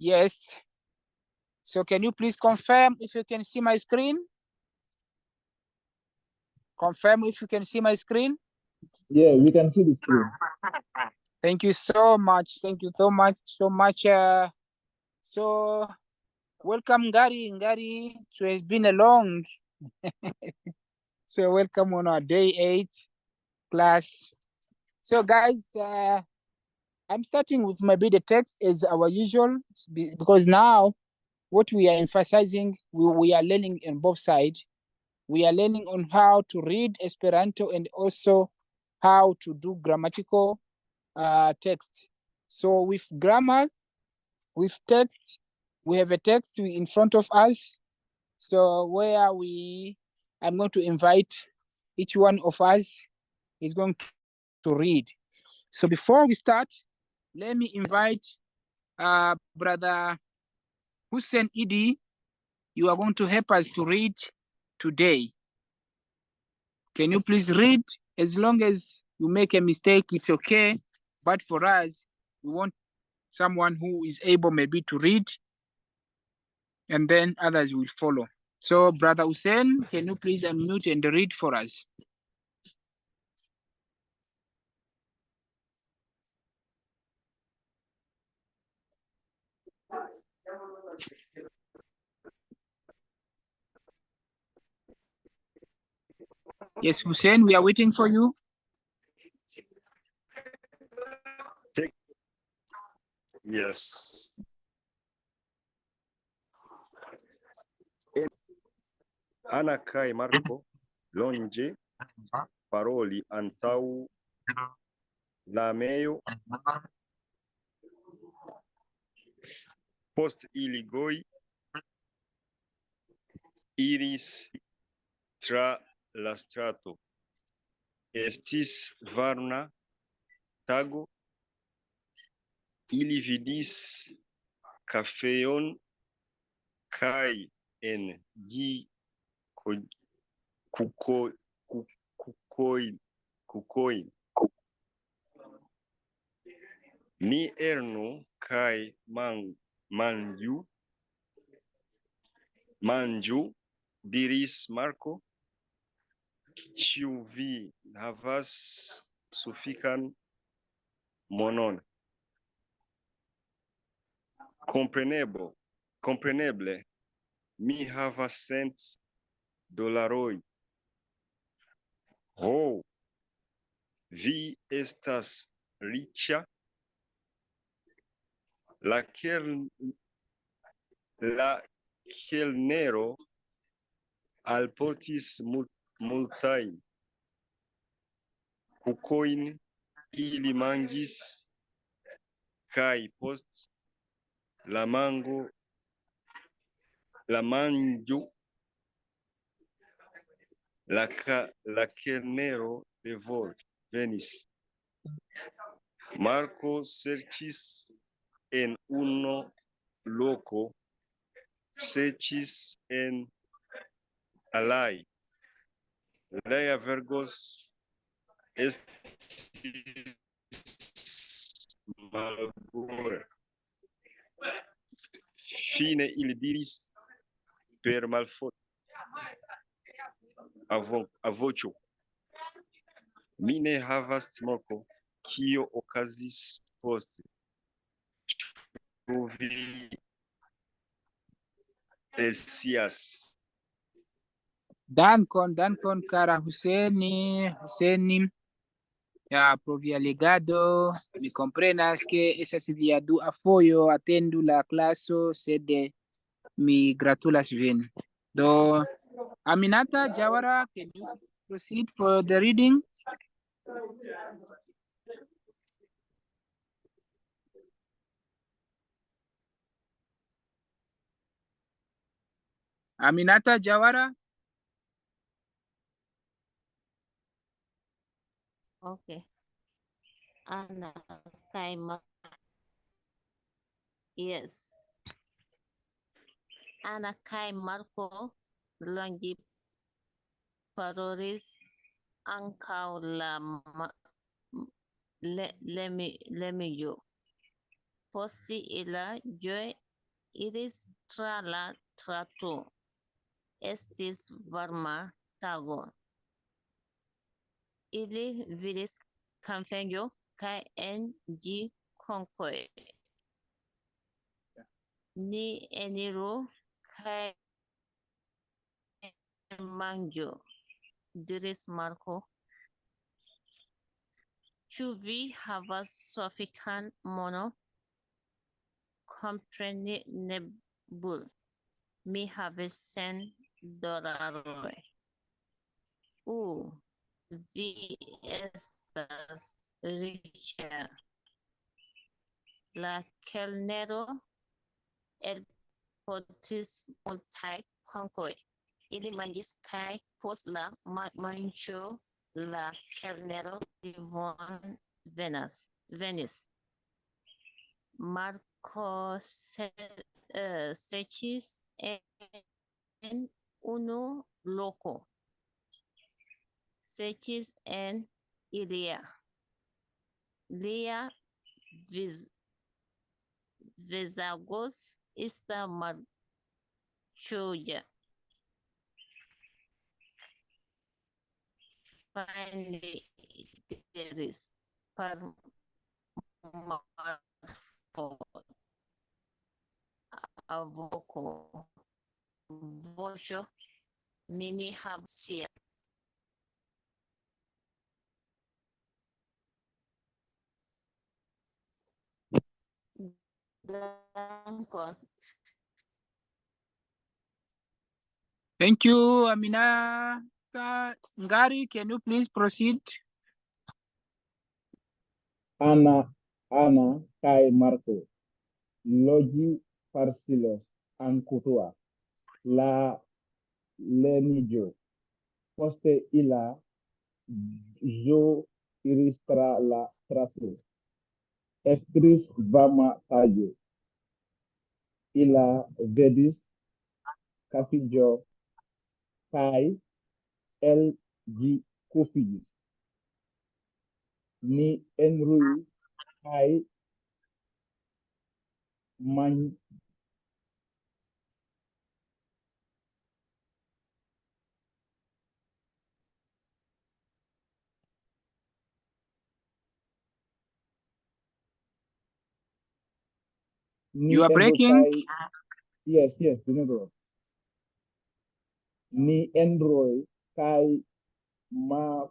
Yes. So can you please confirm if you can see my screen? Confirm if you can see my screen. Yeah, we can see the screen. Thank you so much. Thank you so much. So welcome, Gary. Gary, so it's been a long. So welcome on our day 8 class. So guys, I'm starting with maybe the text as our usual, because now what we are emphasizing, we are learning on both sides. We are learning on how to read Esperanto and also how to do grammatical text. So with grammar, with text, we have a text in front of us. So where I'm going to invite each one of us is going to read. So before we start, let me invite Brother Hussein Idi. You are going to help us to read today. Can you please read? As long as you make a mistake, it's okay. But for us, we want someone who is able maybe to read, and then others will follow. So, Brother Hussein, can you please unmute and read for us? Yes, Hussein, we are waiting for you. Yes. Ana kai Marco longe paroli antau la meo post iligoi iris tra la strato estis varna tago ili vidis kafeon kai en gi kukoin ni ernu kai manju diris Marco, ĉu vi havas sufikan monon? Compreneble, mi havas $100. Ho, vi estas riĉa? La kelnero alportis multajn kukojn, ili mangis, kaj post la manĝo la kelnero venis. Marco serĉis en unu loko, serĉis en aliaj. Lia vergos estis malbona. Fine ili diris per malforte a voĉo: mi ne havas timorko. Kio okazis poste? Ĉu vi scias? Dankon, cara Hussein. Ya, pro via legado, mi comprenas que esas via du afoyo atendu la claso, sed mi gratulas vin. Do, Aminata Jawara, can you proceed for the reading? Aminata Jawara? Okay. Ana Kaima. Yes. Ana Kai Marco longi parolis ankaŭ la lemiĝo. Posti ila ĝoje iris tra la trato. Estis varma tago. Ili vidis kafejo kaj en ĝi konkoj. Ni eniru kaj manĝu, diris Marko. Ĉu vi havas sufiĉan mono? Kompreneble, mi havis $100. Vi estas riĉa. La kelnero elportis multaj konkoj. Ili manĝis kaj post la manĝo la kelnero venis. Marko serĉis en unu loko. Serĉis en ilia. Lia vizaĝo estas malĝoja. Finally, diris per avoko. Voĉo mi havas sia. Dankon. Thank you, Amina. Ngari, can you please proceed? Ana kai Marco. Logi parsilos ankutua. La lenijo. Poste ila jo iristra la trato. Estris vama tajo. Ila vedis kafijo kai el gi kufigis. Ni enrui kai man You are breaking. Yes, remember. Ni enroi kai man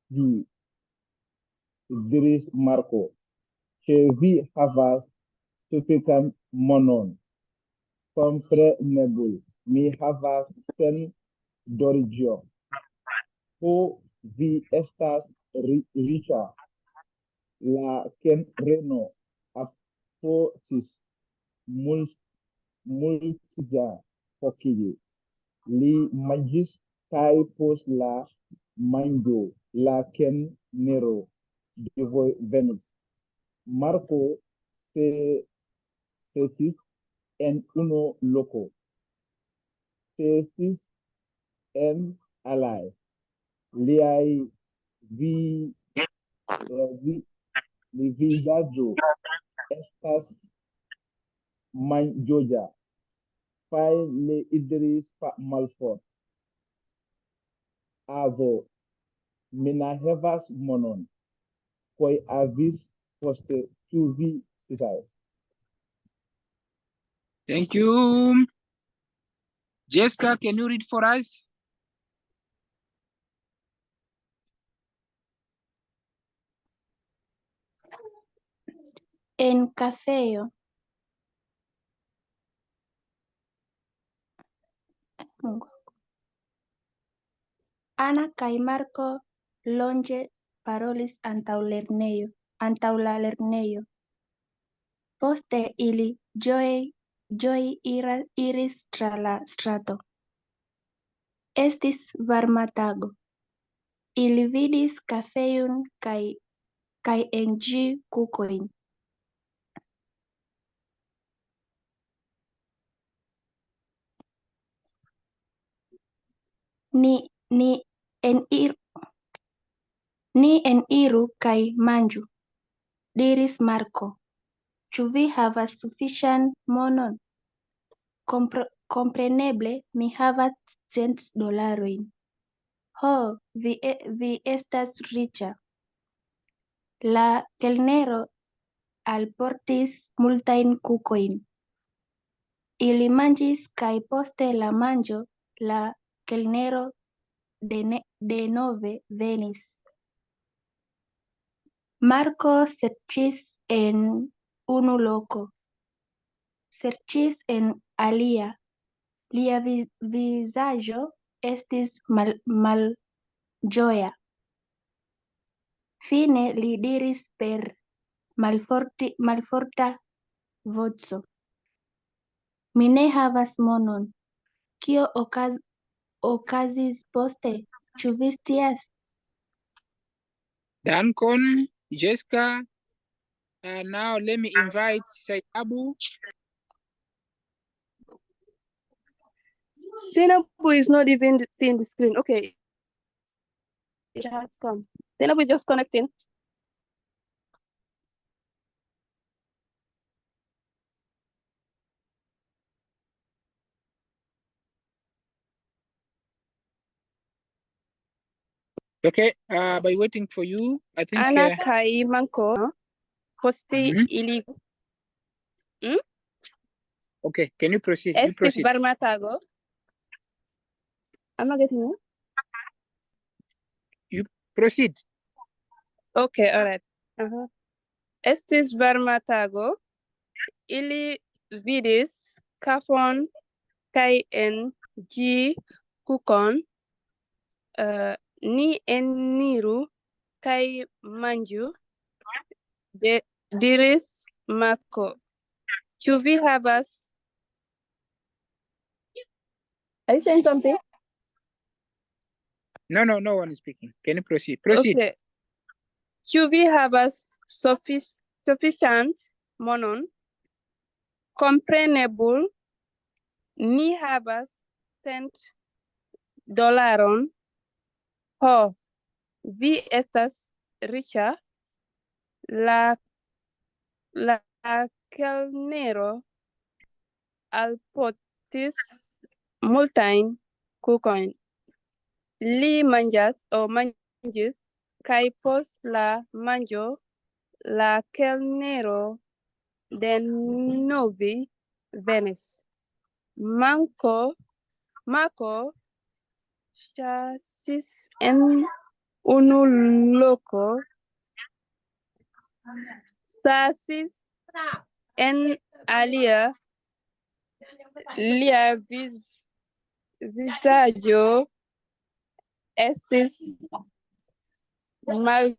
di diris Marco. Che vi havas sufiĉan monon. Kompreneble, mi havas $100. Ho, vi estas riĉa. La kenreno apotis multja fokije. Li manĝis kaj post la manĝo la kenero venis. Marko cesis en unu loko. Cesis en aliaj. Liaj vizaĝo estas manĝoja. Kaj li diris malfort. Avo, mi ne havas monon. Kaj avis poste ĉu vi scias? Thank you. Jessica, can you read for us? En kafejo. Ana kaj Marko longe parolis antaŭ la lernejo. Poste ili ĝoje iris tra la strato. Estis varma tago. Ili vidis kafejon kaj en ĝi kukojn. Ni eniru kaj manĝu, diris Marko. Ĉu vi havas sufiĉan monon? Kompreneble, mi havas $100. Ho, vi estas riĉa. La kelnero alportis multajn kukojn. Ili manĝis kaj poste la manĝo la kelnero denove venis. Marko serĉis en unu loko, serĉis en alia. Lia vizaĝo estis malĝoja. Fine li diris per malforta voĉo: Mi ne havas monon. Kio okazis poste? Ĉu vi scias? Dankon, Jessica. Now let me invite Sainabu. Zainabu is not even seeing the screen. Okay. It has come. Zainabu is just connecting. Okay, by waiting for you, I think. Ana kai manko posti Mhm. ili Okay, can you proceed? You estis proceed. varmatago. I'm not getting it. You proceed. Okay, all right. Estis varmatago. Ili vidis kafon kai en ĝi kukon. Ni eniru kai manĝu. Diris Marko. Ĉu vi havas? Are you saying something? No, no one is speaking. Can you proceed? Proceed. Okay. Ĉu vi havas sufficient monon? Kompreneble, mi havas $100. Ho, vi estas riĉa. La kelnero alportis multajn kukojn. Li manĝis kaj post la manĝo la kelnero denove venis. Marko ĉasis en unu loko, stasis en alia. Lia vizaĝo estis mal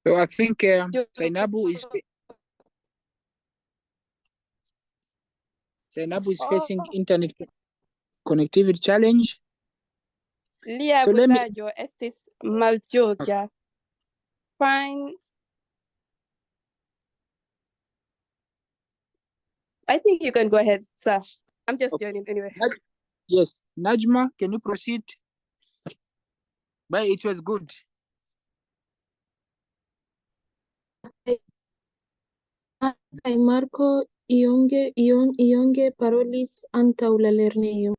So I think Sainabu is facing internet connectivity challenge. Lia So let me. vizaĝo estis malĝoja. Fine. I think you can go ahead, sir. I'm just joining anyway. Yes, Najma, can you proceed? But it was good. Kaj Marko ionge parolis antaŭ la lernejo.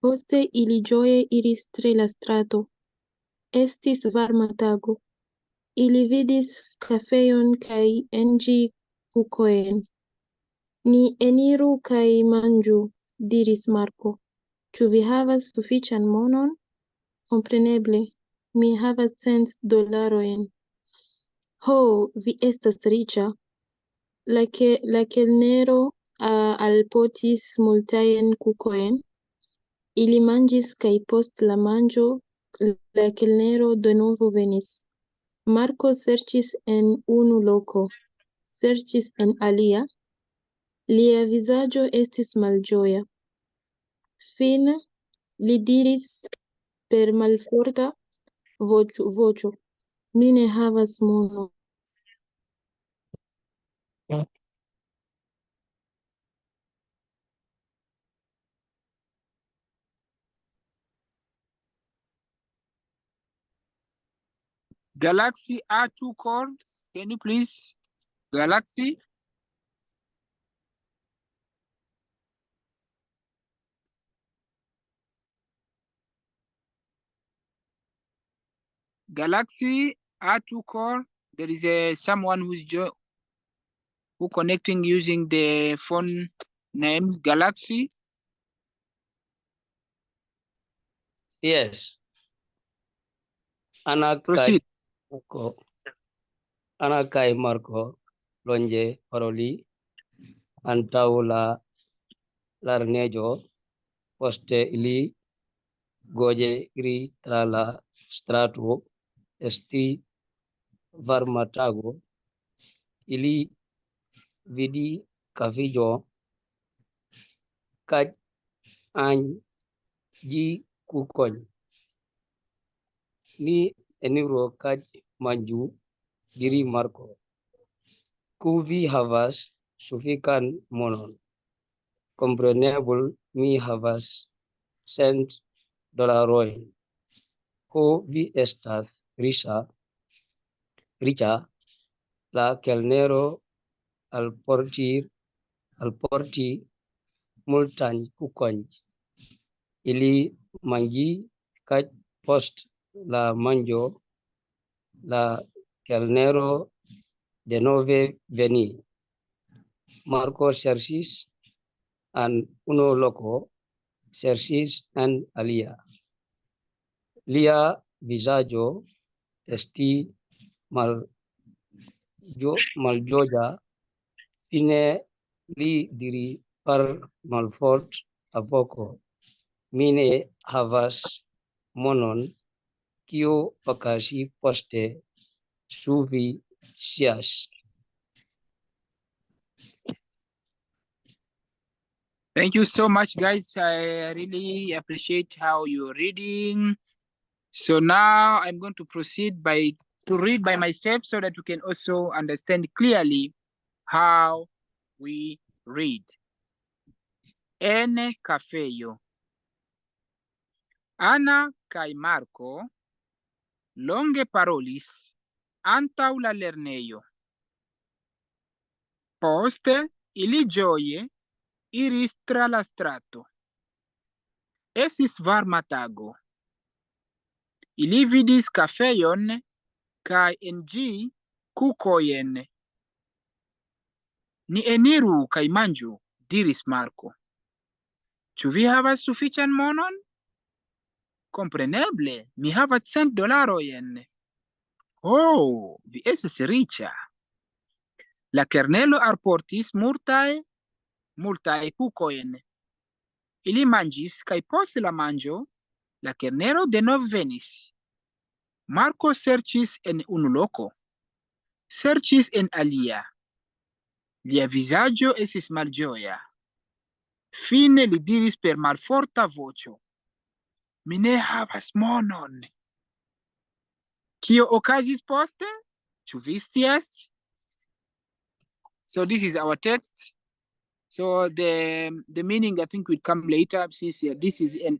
Poste ili ĝoje iris tre la strato. Estis varma tago. Ili vidis kafejon kaj en ĝi kukojn. Ni eniru kaj manĝu, diris Marko. Ĉu vi havas sufiĉan monon? Kompreneble, mi havas $100. Ho, vi estas riĉa. La kelnero alportis multajn kukojn. Ili manĝis kaj post la manĝo la kelnero denove venis. Marko serĉis en unu loko, serĉis en alia. Lia vizaĝo estis malĝoja. Fine li diris per malforta voĉo. Mi ne havas monon. Galaxy A2 core, can you please? Galaxy. Galaxy A2 core, there is someone who connecting using the phone name Galaxy. Yes. Anak Proceed. kai Marco longe paroli antaula larnejo poste ili goje iri tra la strato esti varmatago ili vidi kavijo kaj anji kukony ni eniro kaj manju diri Marco kuvi havas sufikan monon comprenable mi havas $100 ho vi estas riĉa la kelnero alporti multan kukojn ili manĝi kaj post la manĝo la kelnero denove veni. Marco ŝercis en unu loko, ŝercis en alia. Lia vizaĝo esti malĝoja. Fine li diri per malfort apoko. Mi ne havas monon, kio okazis poste, ĉu vi scias? Thank you so much, guys. I really appreciate how you're reading. So now I'm going to proceed to read by myself so that you can also understand clearly how we read. En cafeyo. Ana kai Marco longe parolis antaŭ la lernejo. Poste ili ĝoje iris tra la strato. Estis varma tago. Ili vidis kafejon kaj en ĝi kukojn. Ni eniru kaj manĝu, diris Marco. Ĉu vi havas sufiĉan monon? Kompreneble, mi havas $100. Oh, vi estas riĉa. La kernelo alportis multaj kukojn. Ili manĝis kaj post la manĝo la kernelo denove venis. Marco serĉis en unu loko, serĉis en alia. Lia vizaĝo estis malĝoja. Fine li diris per malforta voĉo: Mi ne havas monon. Kio okazis poste? Ĉu vi scias? So this is our text. So the meaning I think will come later, since this is in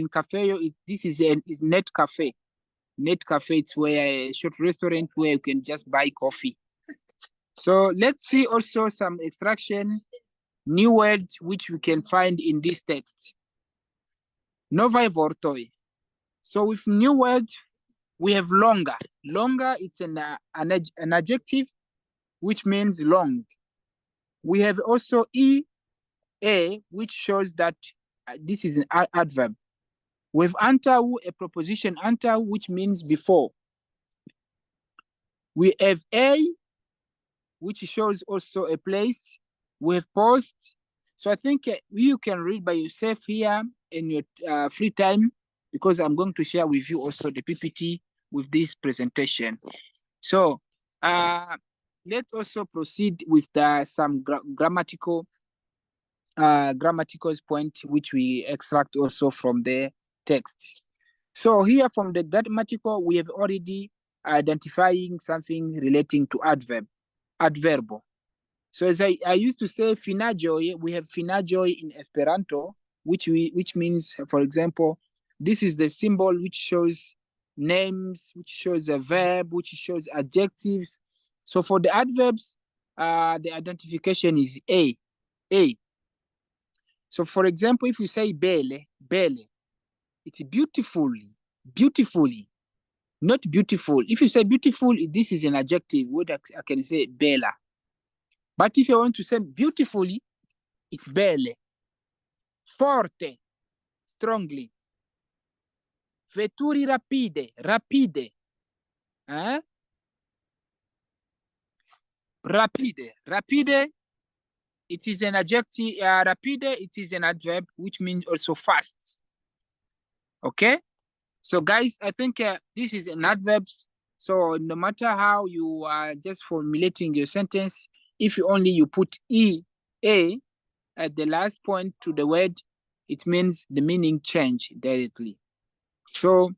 cafe. This is net cafe. Net cafe, it's where a short restaurant where you can just buy coffee. So let's see also some extraction, new words which we can find in this text. Novaj vortoj. So with new words, we have longer. Longer, it's an adjective, which means long. We have also ea, which shows that this is an adverb. We have antaŭ, a preposition antaŭ, which means before. We have a, which shows also a place. We have post. So I think you can read by yourself here in your free time, because I'm going to share with you also the PPT with this presentation. So let's also proceed with some grammatical point which we extract also from the text. So here from the grammatical, we have already identifying something relating to adverbo. So as I used to say finajoy, we have finajoy in Esperanto, which means, for example, this is the symbol which shows names, which shows a verb, which shows adjectives. So for the adverbs, the identification is A. So for example, if you say belle, it's beautifully, not beautiful. If you say beautiful, this is an adjective. What I can say bella. But if you want to say beautifully, it's belle. Forte, strongly. Veturi rapide. Eh? Rapide, it is an adjective. Rapide, it is an adverb, which means also fast. Okay? So guys, I think this is an adverb. So no matter how you are just formulating your sentence, if you put a at the last point to the word, it means the meaning change directly. So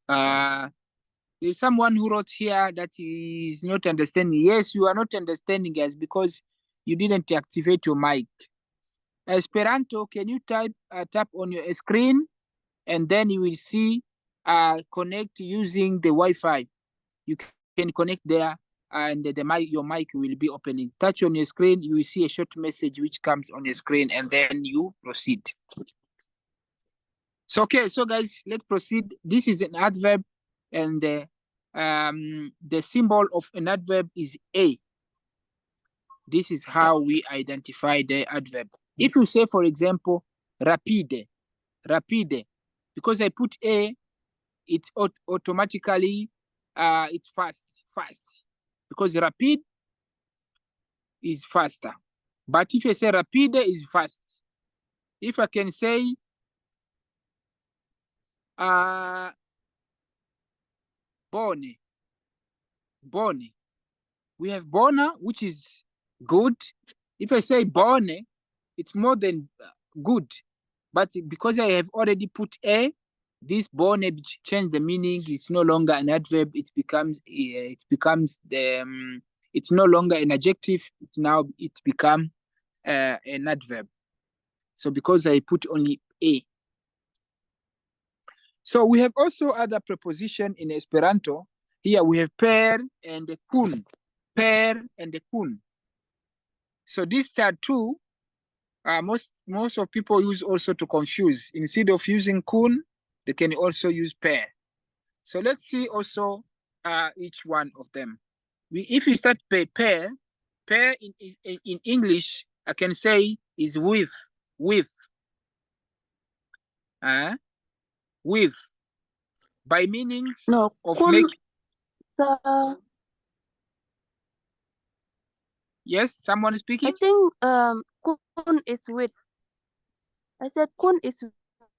there's someone who wrote here that is not understanding. Yes, you are not understanding, guys, because you didn't activate your mic. Esperanto, can you tap on your screen, and then you will see connect using the Wi-Fi. You can connect there, and your mic will be opening. Touch on your screen, you will see a short message which comes on your screen, and then you proceed. So okay, so guys, let's proceed. This is an adverb, and the symbol of an adverb is A. This is how we identify the adverb. If you say, for example, rapide, because I put A, it's automatically it's fast, because rapid is faster. But if I say rapide is fast, if I can say bone, we have bona, which is good. If I say bone, it's more than good. But because I have already put A, this bone change the meaning. It's no longer an adverb. It becomes it's no longer an adjective. It become an adverb. So because I put only A. So we have also other preposition in Esperanto. Here we have per and kun. So these are two. Most of people use also to confuse. Instead of using kun, they can also use per. So let's see also each one of them. If we start per in English, I can say is with. With. By meaning No, of kun, make. so Yes, someone is speaking? I think kun is with. I said kun is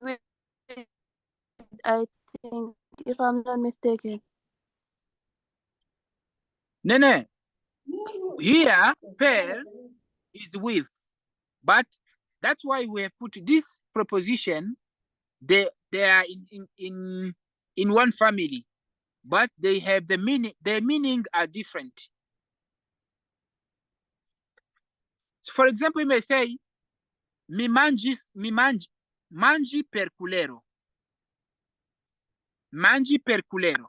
with, I think, if I'm not mistaken. No. Here, per is with. But that's why we have put this preposition. They are in one family, but they have the meaning. Their meaning are different. So for example, you may say, mangi per culero. Mangi per culero.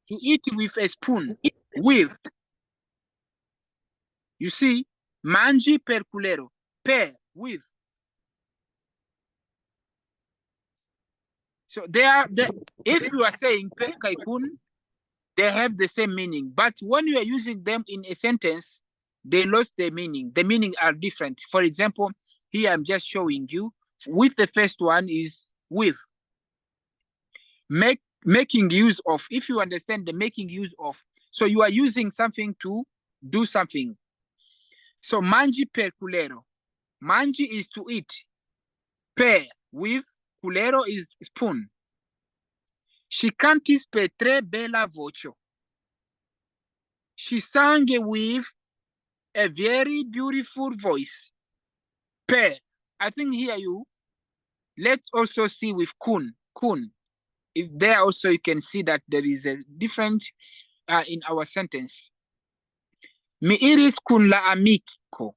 To eat with a spoon. With. You see, mangi per culero. Per, with. So if you are saying per kaikun, they have the same meaning. But when you are using them in a sentence, they lost their meaning. The meaning are different. For example, here I'm just showing you. With the first one is with. Making use of. If you understand the making use of, so you are using something to do something. So mangi per culero. Mangi is to eat. Per, with. Culero is spoon. She cantis per tre bella voce. She sang with a very beautiful voice. Per. I think here let's also see with kun. kun. If there also you can see that there is a different in our sentence. Mi iris kun la amico.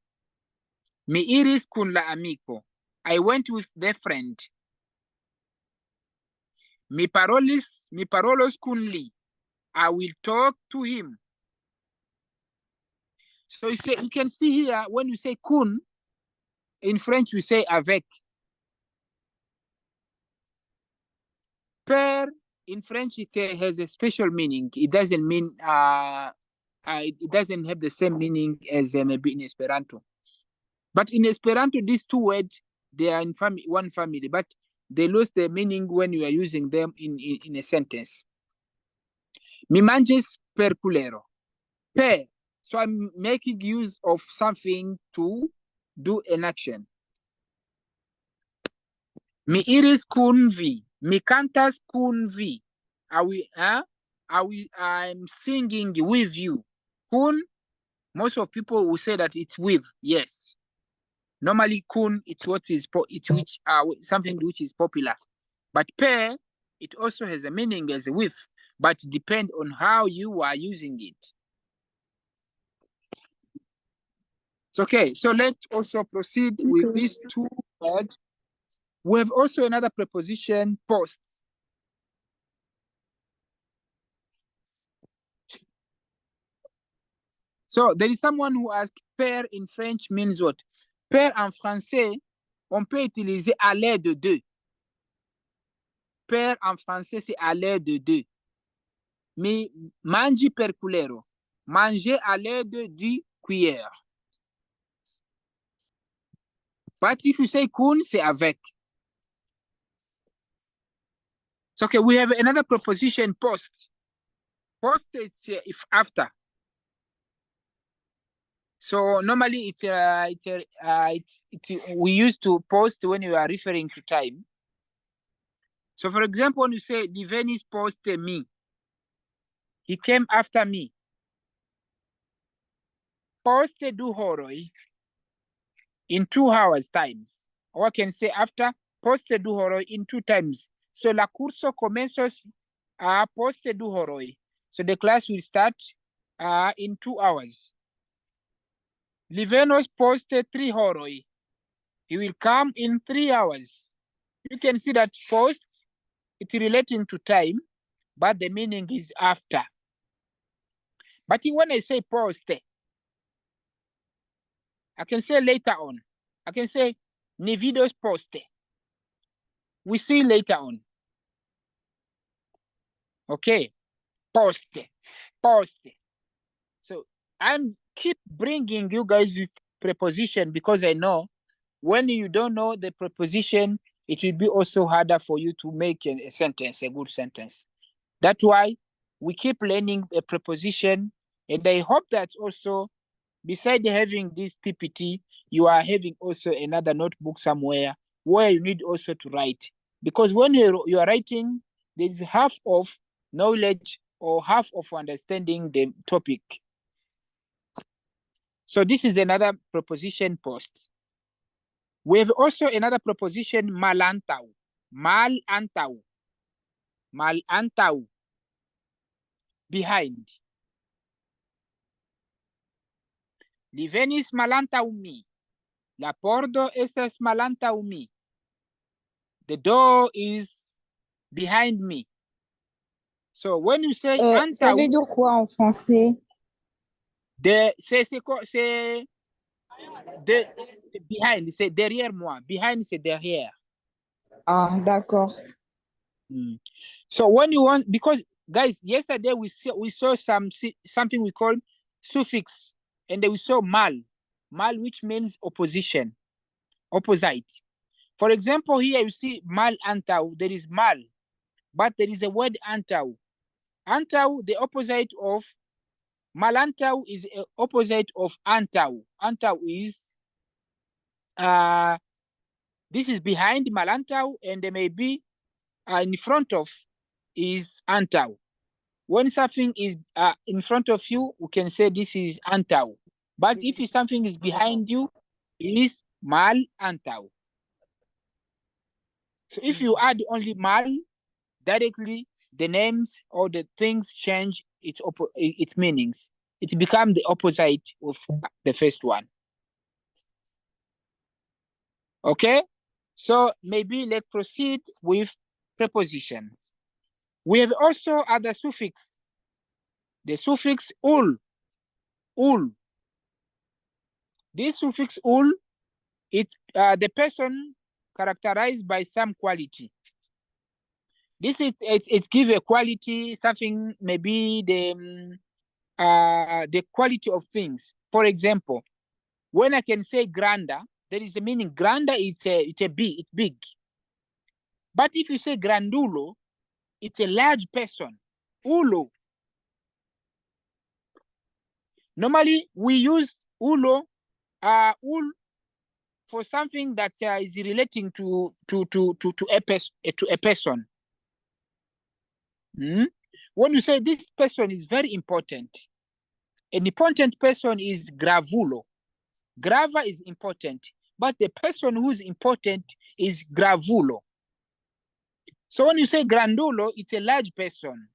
Mi iris kun la amico. I went with the friend. Mi parolos kun li. I will talk to him. So you can see here when you say kun, in French we say avec. Per in French it has a special meaning. It doesn't mean it doesn't have the same meaning as maybe in Esperanto. But in Esperanto, these two words they are in one family, but they lose their meaning when you are using them in a sentence. Mi manges per culero. Per. So I'm making use of something to do an action. Mi iris kun vi. Mi cantas kun vi. I'm singing with you. Kun, most of people will say that it's with. Yes. Normally, kun, it's something which is popular. But per, it also has a meaning as a with, but depend on how you are using it. It's okay. So let's also proceed with these two words. We have also another preposition, post. So there is someone who asked, per in French means what? Per en français, on peut utiliser à l'aide de. Per en français, c'est à l'aide de. Mais mangi per culero. Manger à l'aide du cuillère. But if you say kun, c'est avec. So, okay, we have another preposition, post. Post, it's if after. So normally we used to post when you are referring to time. So for example, when you say Nivenis posted me, he came after me. Poste du horoi in 2 hours times. Or I can say after poste du horoi in 2 times. So la curso comenzos a poste du horoi. So the class will start in 2 hours. Livenos poste 3 horoi. He will come in 3 hours. You can see that post, it's relating to time, but the meaning is after. But when I say poste, I can say later on. I can say Nividos poste. We see later on. Okay, poste. So I'm keep bringing you guys with preposition because I know when you don't know the preposition, it will be also harder for you to make a sentence, a good sentence. That's why we keep learning a preposition, and I hope that also, beside having this PPT, you are having also another notebook somewhere where you need also to write. Because when you are writing, there is half of knowledge or half of understanding the topic. So this is another preposition, post. We have also another preposition, malantau. Malantau. Behind. Li venis malantau mi. La pordo estas malantau mi. The door is behind me. So when you say antau, ça veut dire quoi en français? C'est behind, c'est derrière moi. Behind, c'est derrière. Ah, d'accord. So when you want, because guys, yesterday we saw something we call suffix, and then we saw mal, which means opposition, opposite. For example, here you see mal antau. There is mal, but there is a word antau. Antau, the opposite of malantau, is a opposite of antau. Antau is this is behind malantau, and there may be in front of is antau. When something is in front of you, we can say this is antau. But if something is behind you, it is mal antau. So if you add only mal, directly the names or the things change its meanings. It becomes the opposite of the first one. Okay, so maybe let's proceed with prepositions. We have also other suffix. The suffix ul. This suffix ul, it's the person characterized by some quality. This it's give a quality, something maybe the quality of things. For example, when I can say granda, there is a meaning. Granda it's big. But if you say grandulo, it's a large person. Ulo. Normally we use ulo, ul for something that is relating to a person. When you say this person is very important, an important person is gravulo. Grava is important, but the person who's important is gravulo. So when you say grandulo, it's a large person.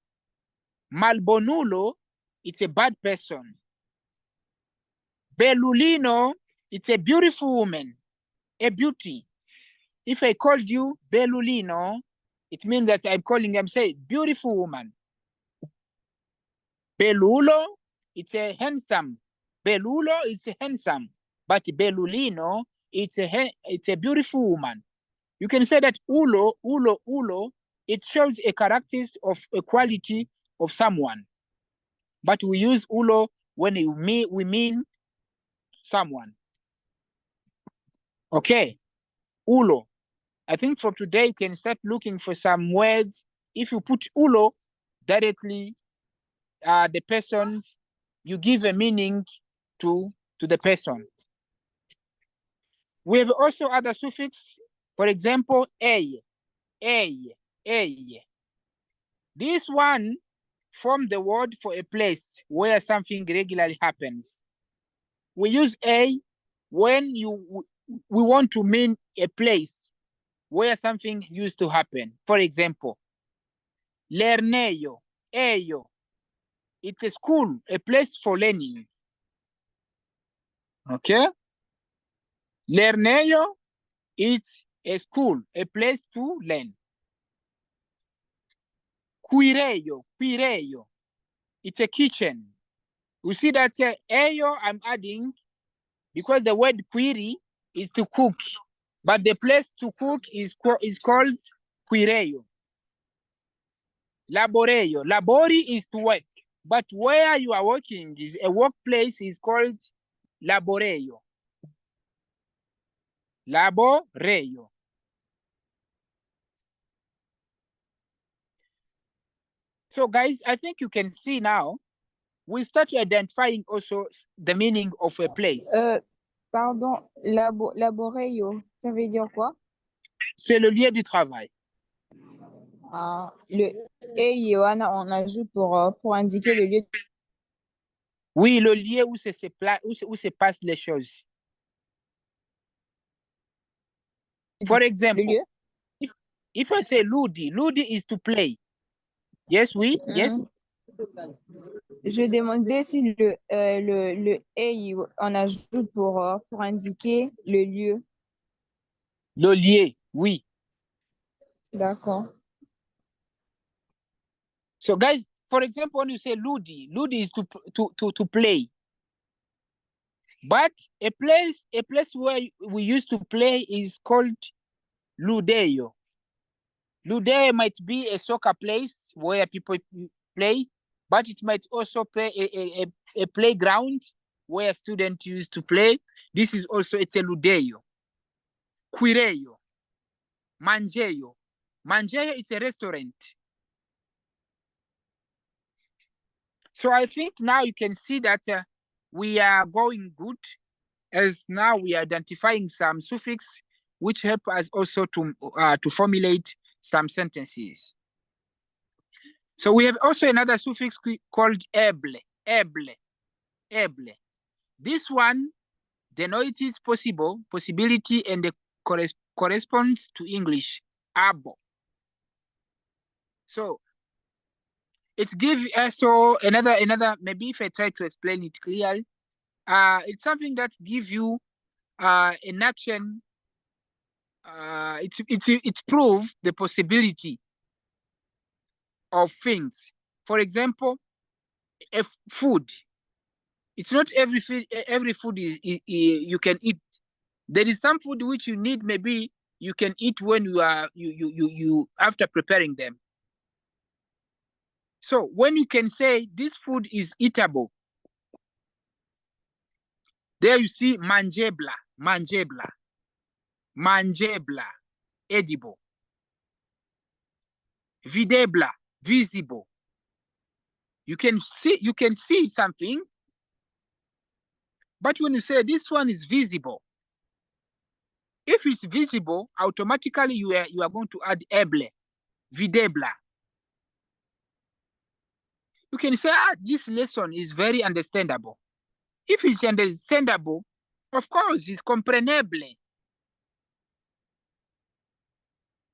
Malbonulo, it's a bad person. Belulino, it's a beautiful woman, a beauty. If I called you Belulino, it means that I'm calling, I'm saying, beautiful woman. Belulo, it's a handsome. Belulo, it's a handsome. But Belulino, it's a beautiful woman. You can say that ulo, it shows a character of a quality of someone. But we use ulo when we mean someone. Okay, ulo. I think from today you can start looking for some words. If you put ulo directly, the person, you give a meaning to the person. We have also other suffix. For example, a. This one form the word for a place where something regularly happens. We use a when we want to mean a place where something used to happen. For example, lerneio, eyo. It's a school, a place for learning. Okay? Lerneio, it's a school, a place to learn. Quireio, it's a kitchen. You see that eyo I'm adding because the word quiri is to cook, but the place to cook is called quireio. Laboreio, labori is to work, but where you are working is a workplace is called laboreio. Laboreio. So guys, I think you can see now, we start identifying also the meaning of a place. Pardon, laboreio, ça veut dire quoi? C'est le lieu du travail. Ah, le eio, on ajoute pour indiquer le lieu. Oui, le lieu où se passent les choses. For example, if I say ludi is to play. Yes, oui, yes. Je demandais si le eio, on ajoute pour indiquer le lieu. Le lieu, oui. D'accord. So guys, for example, when you say ludi is to play. But a place where we used to play is called ludeio. Ludeio might be a soccer place where people play, but it might also be a playground where students used to play. This is also it's a ludeio. Quireio. Mangeio. Mangeio is a restaurant. So I think now you can see that we are going good, as now we are identifying some suffix which help us also to formulate some sentences. So we have also another suffix called eble. This one denotes possibility, and corresponds to English abo. So it gives so another maybe if I try to explain it clearly, it's something that gives you an action. It proves the possibility of things. For example, if food, it's not every food is you can eat. There is some food which you need, maybe you can eat when you after preparing them. So when you can say this food is eatable, there you see mangebla, edible, videbla, visible. You can see something, but when you say this one is visible, if it's visible, automatically you are going to add eble, videbla. You can say, this lesson is very understandable. If it's understandable, of course, it's comprenable.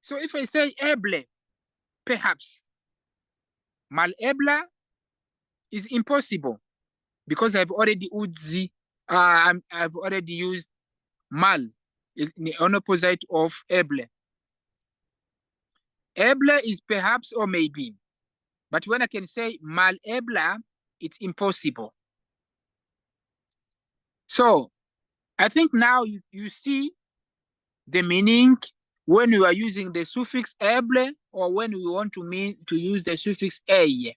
So if I say eble, perhaps, malebla is impossible because I've already I've already used mal on opposite of eble. Eble is perhaps or maybe, but when I can say malebla, it's impossible. So I think now you see the meaning when you are using the suffix eble or when we want to use the suffix a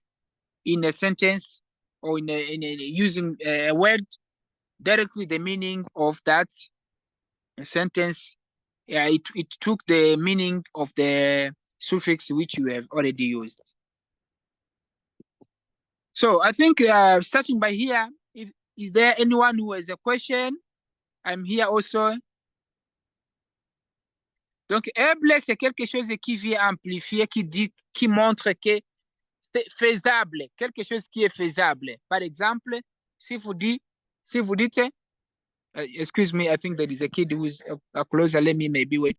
in a sentence or in using a word directly, the meaning of that sentence, it took the meaning of the suffix which you have already used. So I think starting by here, is there anyone who has a question? I'm here also. Donc, able, c'est quelque chose qui vient amplifier, qui montre que c'est faisable, quelque chose qui est faisable. Par exemple, si vous dites, excuse me, I think there is a kid who is closer. Let me maybe wait.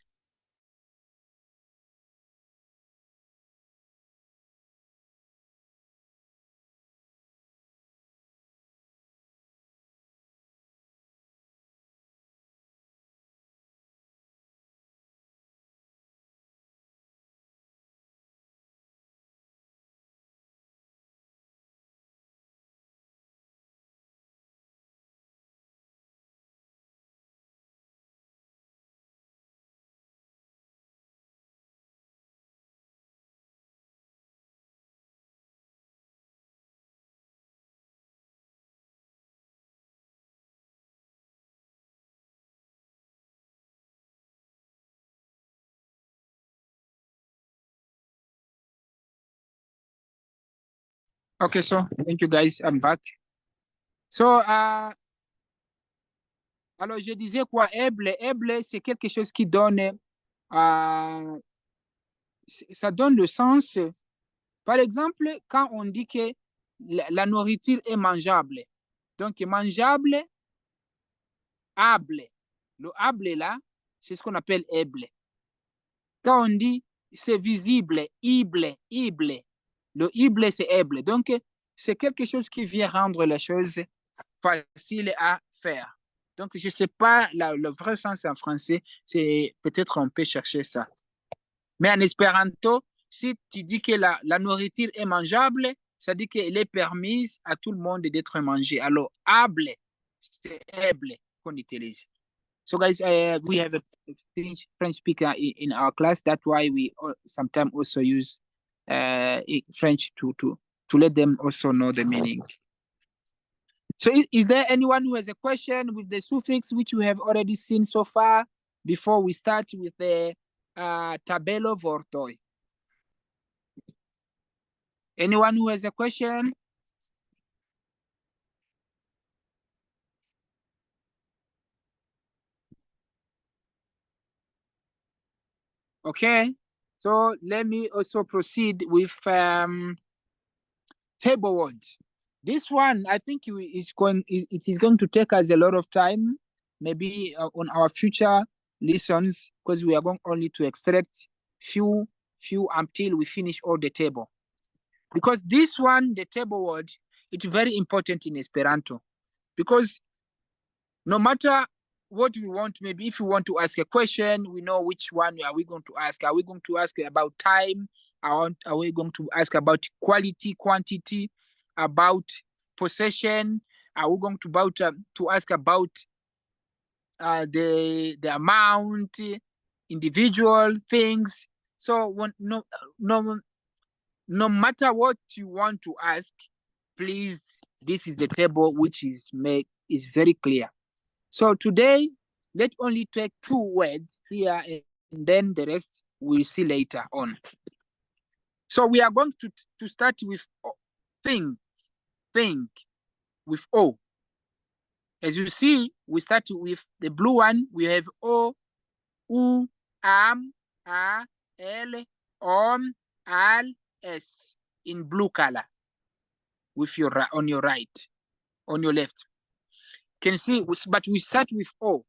Okay, so thank you guys, I'm back. So, alors je disais quoi, able, c'est quelque chose qui donne, ça donne le sens. Par exemple, quand on dit que la nourriture est mangeable, donc mangeable, able. Le able là, c'est ce qu'on appelle able. Quand on dit c'est visible, ible, le ible c'est able. Donc, c'est quelque chose qui vient rendre la chose facile à faire. Donc, je ne sais pas le vrai sens en français, c'est peut-être on peut chercher ça. Mais en espéranto, si tu dis que la nourriture est mangeable, ça dit qu'elle est permise à tout le monde d'être mangée. Alors, able, c'est able qu'on utilise. So, guys, we have a French speaker in our class. That's why we sometimes also use French to let them also know the meaning. So is there anyone who has a question with the suffix which we have already seen so far before we start with the tabelo vortoi? Anyone who has a question? Okay, so let me also proceed with table words. This one, I think it is going to take us a lot of time, maybe on our future lessons, because we are going only to extract few few until we finish all the table. Because this one, the table word, it's very important in Esperanto. Because no matter what we want, maybe if we want to ask a question, we know which one are we going to ask. Are we going to ask about time? Are we going to ask about quality, quantity, about possession? Are we going to ask about the amount, individual things? So no matter what you want to ask, please, this is the table which is very clear. So today, let's only take 2 words here, and then the rest we'll see later on. So we are going to start with think with O. As you see, we start with the blue one. We have O, U, am, a, l, al, s in blue color with on your right, on your left. Can you see? But we start with O.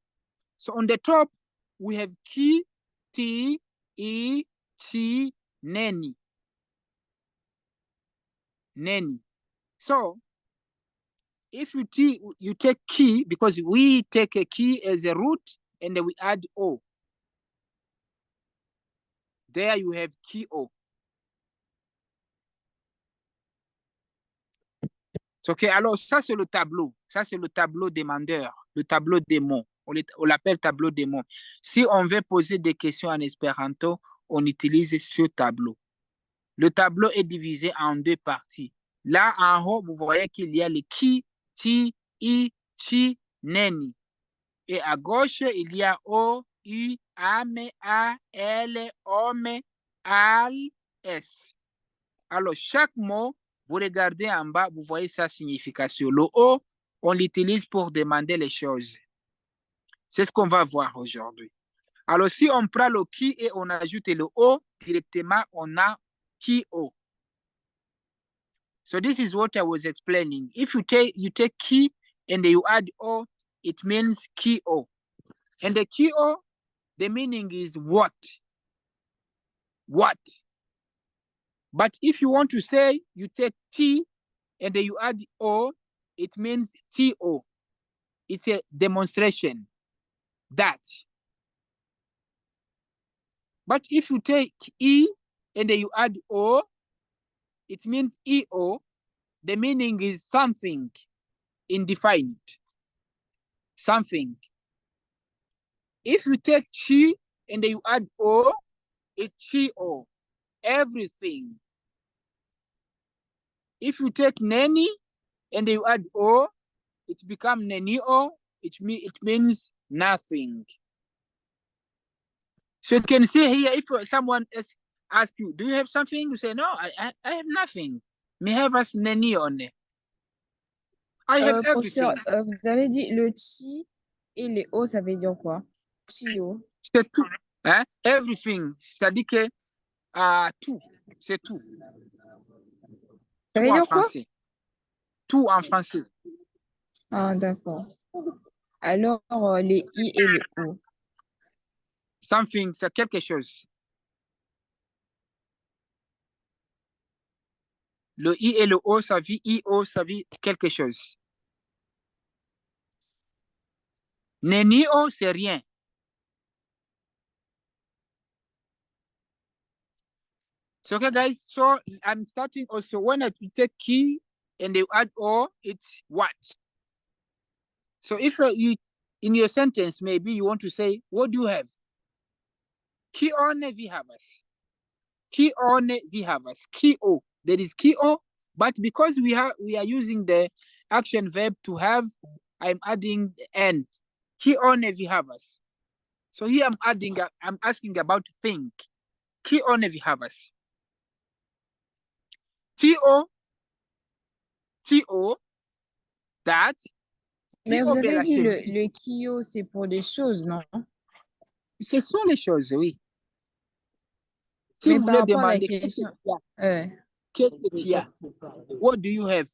So on the top, we have ki, ti, I, chi, neni. Neni. So if you take ki, because we take a ki as a root and then we add O. There you have ki O. Ok, alors ça c'est le tableau. Ça c'est le tableau demandeur, le tableau des mots. On l'appelle tableau des mots. Si on veut poser des questions en espéranto, on utilise ce tableau. Le tableau est divisé en 2 parties. Là, en haut, vous voyez qu'il y a le ki, ti, I, chi, neni. Et à gauche, il y a O, U, ame, A, L, ome, al, S. Alors, chaque mot, vous regardez en bas, vous voyez sa signification. Le O, on l'utilise pour demander les choses. C'est ce qu'on va voir aujourd'hui. Alors, si on prend le qui et on ajoute le O, directement, on a qui O. So this is what I was explaining. If you take ki and you add O, it means ki O. And the ki O, the meaning is what? What? But if you want to say you take T and then you add O, it means TO. It's a demonstration. That. But if you take E and then you add O, it means EO. The meaning is something indefinite. Something. If you take chi and then you add O, it's chi-o. Everything. If you take neni and then you add O, it becomes neni-o. It means nothing. So you can see here, if someone else asks you, do you have something? You say, no, I have nothing. Me have us neni on it. I have Professeur, everything. vous avez dit le chi et les o, ça veut dire quoi? Chi-o. C'est tout. Hein? Everything. C'est-à-dire que tout. C'est tout. Ça Tout veut en dire quoi? français. Tout en français. Ah, d'accord. Alors, les i et les o. Something, c'est quelque chose. Le I et le O, ça veut I-O, ça veut quelque chose. Neni-O, c'est rien. So, okay, guys, so I'm starting also when I take key and they add O, it's what? So if you, in your sentence, maybe you want to say, what do you have? Ki one vi havas. Ki one vi havas. Ki O. There is ki O, but because we are using the action verb to have, I'm adding N. Ki one vi havas. So here I'm asking about think. Ki one vi havas. T-O, that. Mais vous avez dit le kio, c'est pour des choses, non? Ce sont les choses, oui. Si Mais vous par voulez rapport à la demander, question, qu'est-ce que tu as? What do you have?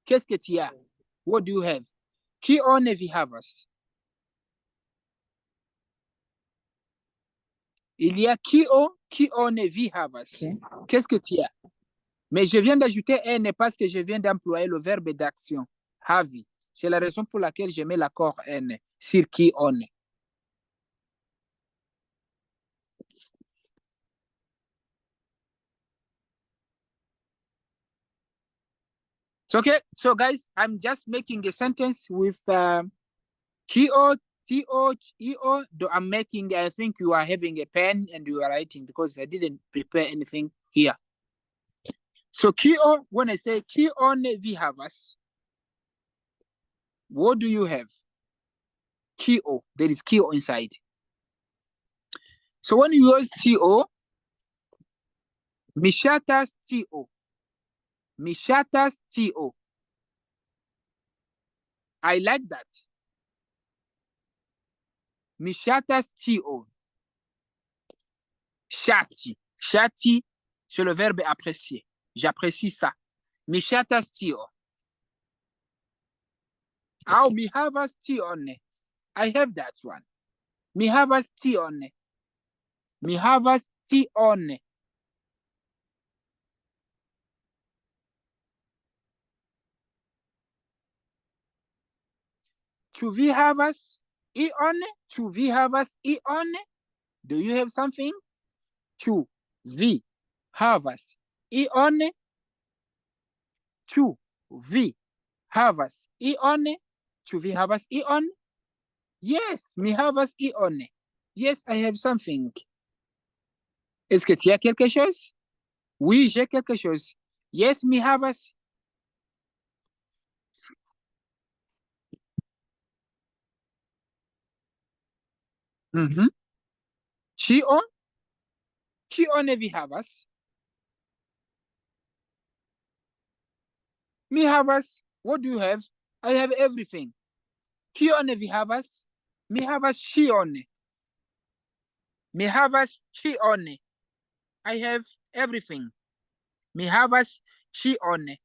Qu'est-ce que tu as? What do you have? Qui on vi havas? Il y a qui on vi havas. Qu'est-ce que tu as? Mais je viens d'ajouter n parce que je viens d'employer le verbe d'action, havi. C'est la raison pour laquelle je mets l'accord n sur qui on. So, okay, so guys, I'm just making a sentence with K-O, T-O, E-O. Though I'm making, I think you are having a pen and you are writing because I didn't prepare anything here. So K-O, when I say K-O vi havas, what do you have? K-O, there is K-O inside. So when you use T-O, mi ŝatas T-O. Mi ŝatas T-O. I like that. Mi ŝatas T-O. Ŝati. Ŝati, c'est le verbe apprécier. J'apprécie ça. Mi ŝatas T-O. Aŭ mi havas tion. I have that one. Mi havas tion. Mi havas tion. Ĉu vi havas ion? Ĉu vi havas ion? Do you have something? Ĉu vi havas ion? Ĉu vi havas ion? Ĉu vi havas ion? Yes, mi havas ion. Yes, I have something. Est-ce que tu as quelque chose? Oui, j'ai quelque chose. Yes, mi havas. Ĉion? Kion vi havas? Mi havas. What do you have? I have everything. Kion vi havas? Mi havas ĉion. Mi havas ĉion. I have everything. Mi havas ĉion.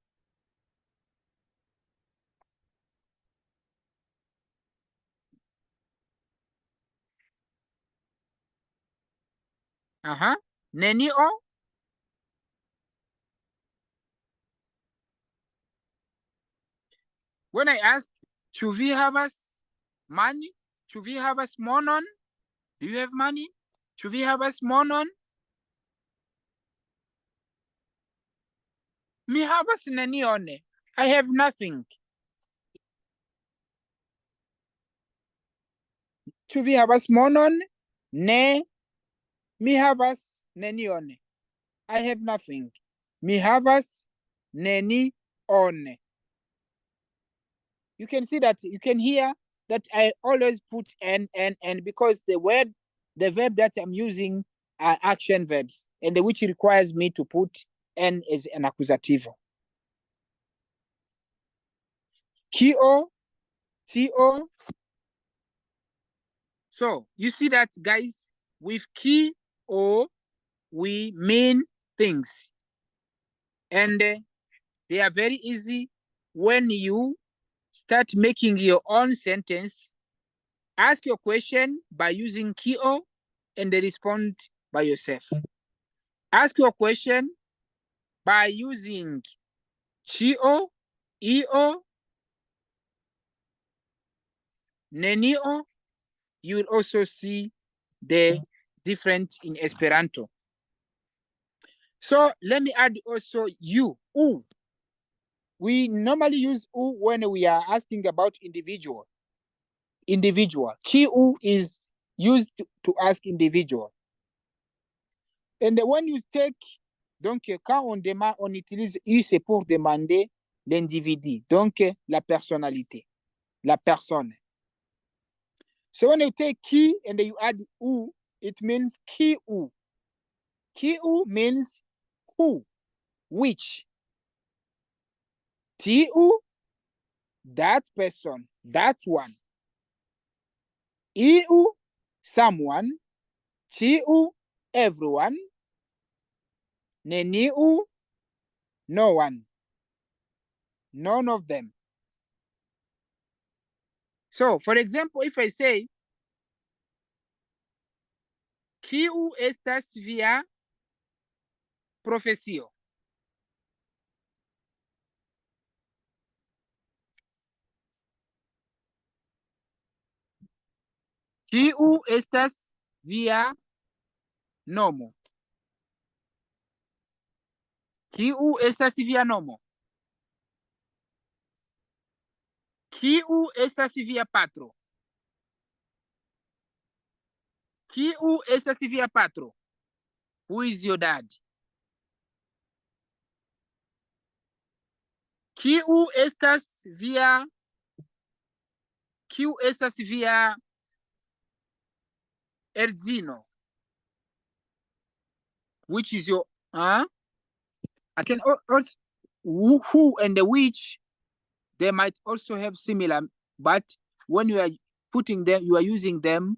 Nenio? When I ask, ĉu vi havas money? Ĉu vi havas monon? Do you have money? Ĉu vi havas monon? Mi havas nenion. I have nothing. Ĉu vi havas monon? Ne. Mi havas nenion. I have nothing. Mi havas nenion. You can see that, you can hear that I always put n because the verb that I'm using are action verbs, and which requires me to put n as an accusativo. Kio, to. So you see that, guys, with ki o we mean things, and they are very easy. When you start making your own sentence, ask your question by using Kio and respond by yourself. Ask your question by using Chio, Io, Nenio. You will also see the difference in Esperanto. So let me add also you, U. We normally use U when we are asking about individual. Ki-U is used to ask individual. And when you take, donc quand on demande, on utilise U, c'est pour demander l'individu, donc la personnalité, la personne. So when you take ki and you add U, it means ki-U. Ki-U means who, which. Ti-U, that person, that one. I-U, someone. Chi-U, everyone. Neni-U, no one. None of them. So, for example, if I say, Kiu estas via profesio? Kiu estas via nomo? Kiu estas via nomo? Kiu estas via patro? Kiu estas via patro? Who is your dad? Kiu estas via edzino? Which is your I can also who and the which, they might also have similar, but when you are putting them, you are using them,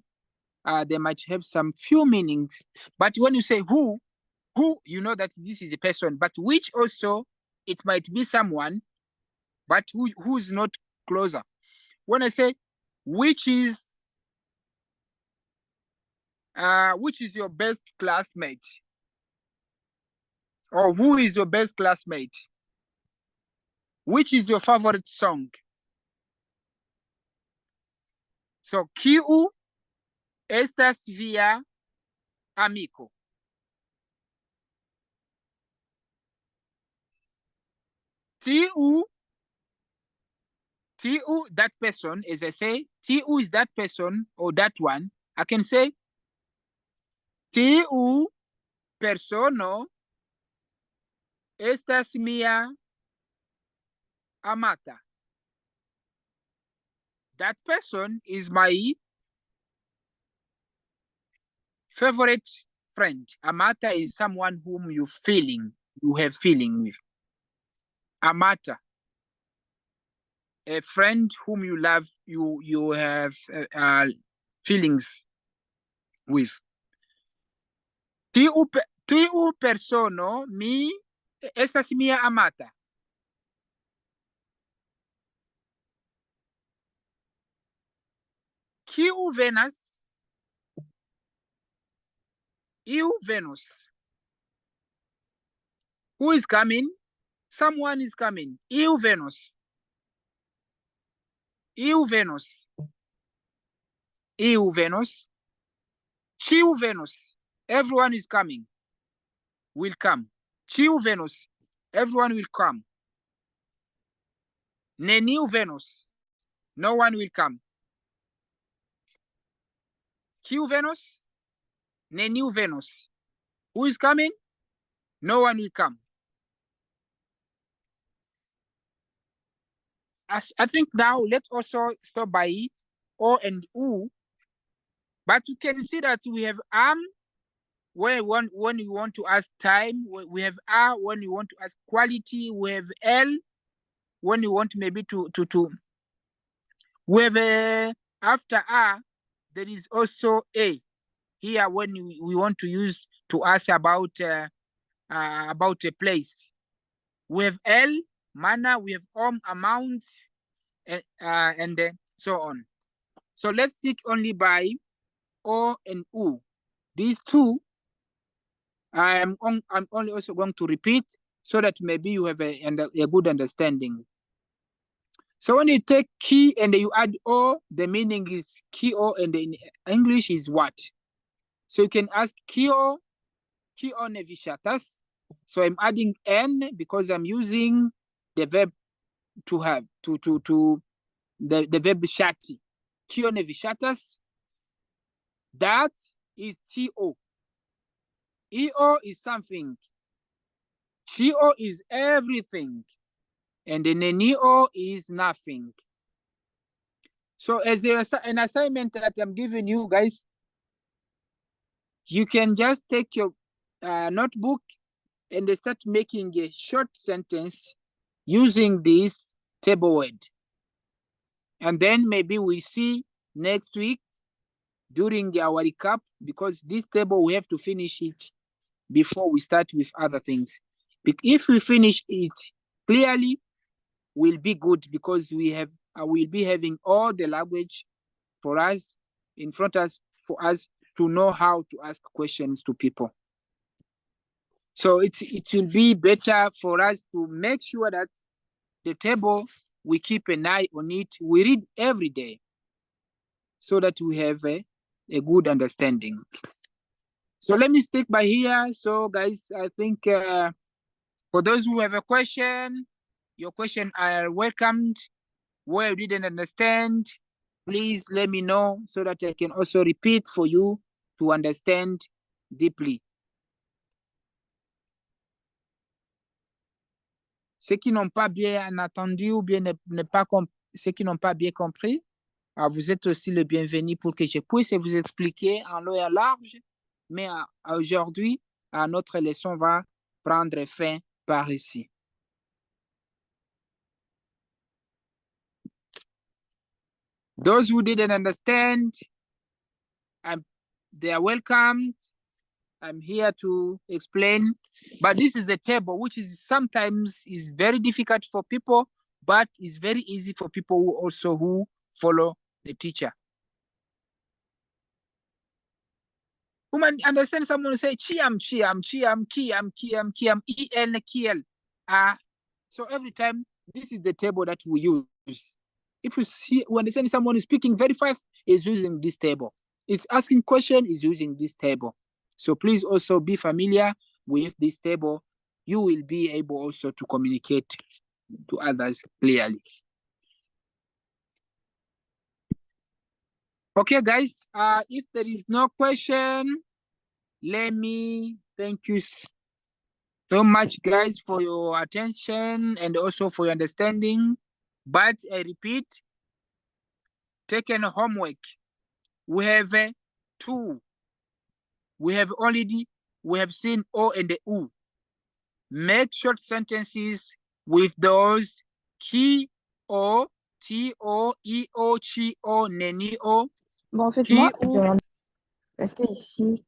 they might have some few meanings. But when you say who, you know that this is a person, but which also, it might be someone, but who's not closer. When I say which is your best classmate, or who is your best classmate? Which is your favorite song? So, kiu estas via amiko? Tiu, that person, as I say, tiu is that person or that one. I can say tiu persono estas mia amata. That person is my favorite friend. Amata is someone whom you have feeling with. Amata, a friend whom you love, you have feelings with. Tiu persono mi estas mia amata. Kiu venas? Iu venos. Who is coming? Someone is coming. Iu venos. Iu venos. Iu venos. Ciu venos. Everyone is coming. Will come. Ciu venos. Everyone will come. Neniu venos. No one will come. Kiu venos? Neniu venos. Who is coming? No one will come. I think now let's also stop by O and U. But you can see that we have when you want to ask time. We have A when you want to ask quality. We have L when you want maybe to. We have after A, there is also A here when we want to use to ask about a place. We have L, manner. We have amount, and so on. So let's stick only by O and U. These two, I'm only also going to repeat so that maybe you have a good understanding. So when you take ki and you add O, the meaning is ki O, and in English is what? So you can ask ki O ne vishatas. So I'm adding N because I'm using the verb to have, to the verb shati. Ki O ne vishatas. That is T-O. E-O is something. Chi-O is everything. And the Neni-O is nothing. So as an assignment that I'm giving you guys, you can just take your notebook and start making a short sentence using this table word. And then maybe we see next week during our recap, because this table we have to finish it before we start with other things. If we finish it clearly, we'll be good, because we'll be having all the language for us in front of us for us to know how to ask questions to people. So it will be better for us to make sure that the table, we keep an eye on it. We read every day so that we have a good understanding. So let me stick by here. So guys, I think for those who have a question, your question are welcomed. Where you didn't understand, please let me know so that I can also repeat for you to understand deeply. Ceux qui n'ont pas bien entendu ou bien ceux qui n'ont pas bien compris, vous êtes aussi le bienvenu pour que je puisse vous expliquer en long et en large. Mais aujourd'hui, notre leçon va prendre fin par ici. Those who didn't understand, they are welcome. I'm here to explain, but this is the table, which is sometimes is very difficult for people, but is very easy for people who follow the teacher. Who understand someone say chiam, kiam, en, kiel. So every time, this is the table that we use. If you see, when understand someone is speaking very fast, is using this table. It's asking question, is using this table. So please also be familiar with this table. You will be able also to communicate to others clearly. Okay, guys, if there is no question, let me thank you so much, guys, for your attention and also for your understanding. But I repeat, taken homework. We have two. We have seen O and the U. Make short sentences with those ki, o, ti, o, I, o, chi, o, neni, o. Bon, en fait, moi, je demande, parce que ici,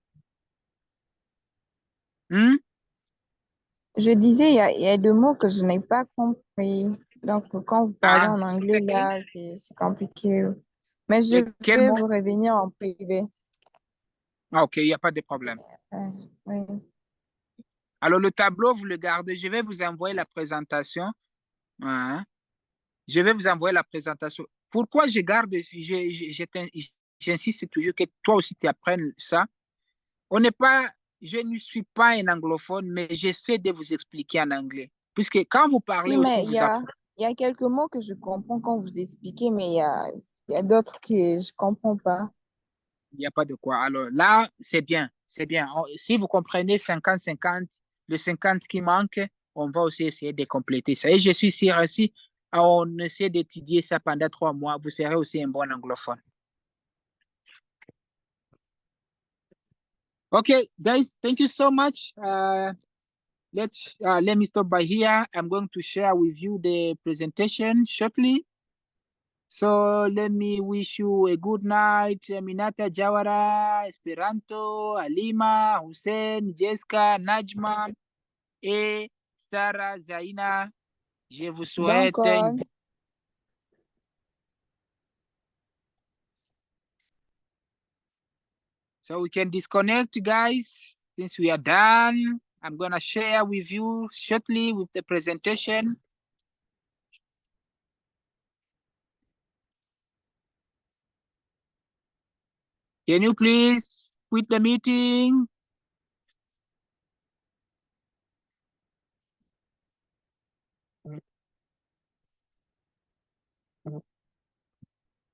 je disais, il y a des mots que je n'ai pas compris. Donc, quand vous parlez en anglais, là, c'est compliqué. Mais je vais vous revenir en privé. Ok, il n'y a pas de problème. Oui. Alors, le tableau, vous le gardez. Je vais vous envoyer la présentation. Je vais vous envoyer la présentation. Pourquoi je garde, j'insiste toujours que toi aussi tu apprennes ça. Je ne suis pas un anglophone, mais j'essaie de vous expliquer en anglais. Puisque quand vous parlez aussi, il y a quelques mots que je comprends quand vous expliquez, mais il y a d'autres que je ne comprends pas. Il n'y a pas de quoi. Alors là, c'est bien, c'est bien. Si vous comprenez 50-50, le 50 qui manque, on va aussi essayer de compléter ça. Et je suis sûr aussi, on essaie d'étudier ça pendant 3 mois, vous serez aussi un bon anglophone. Okay, guys, thank you so much. Let me stop by here. I'm going to share with you the presentation shortly. So let me wish you a good night. Minata Jawara, Esperanto, Alima, Hussein, Jessica, Najma et Sarah Zaina. Je vous souhaite So we can disconnect, guys, since we are done. I'm going to share with you shortly with the presentation. Can you please quit the meeting?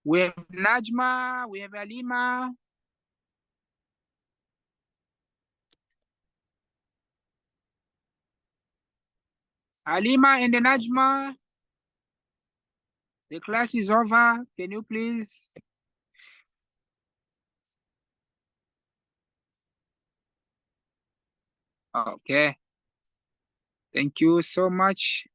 We have Najma, we have Alima. Alima and Najma, the class is over. Can you please? Okay. Thank you so much.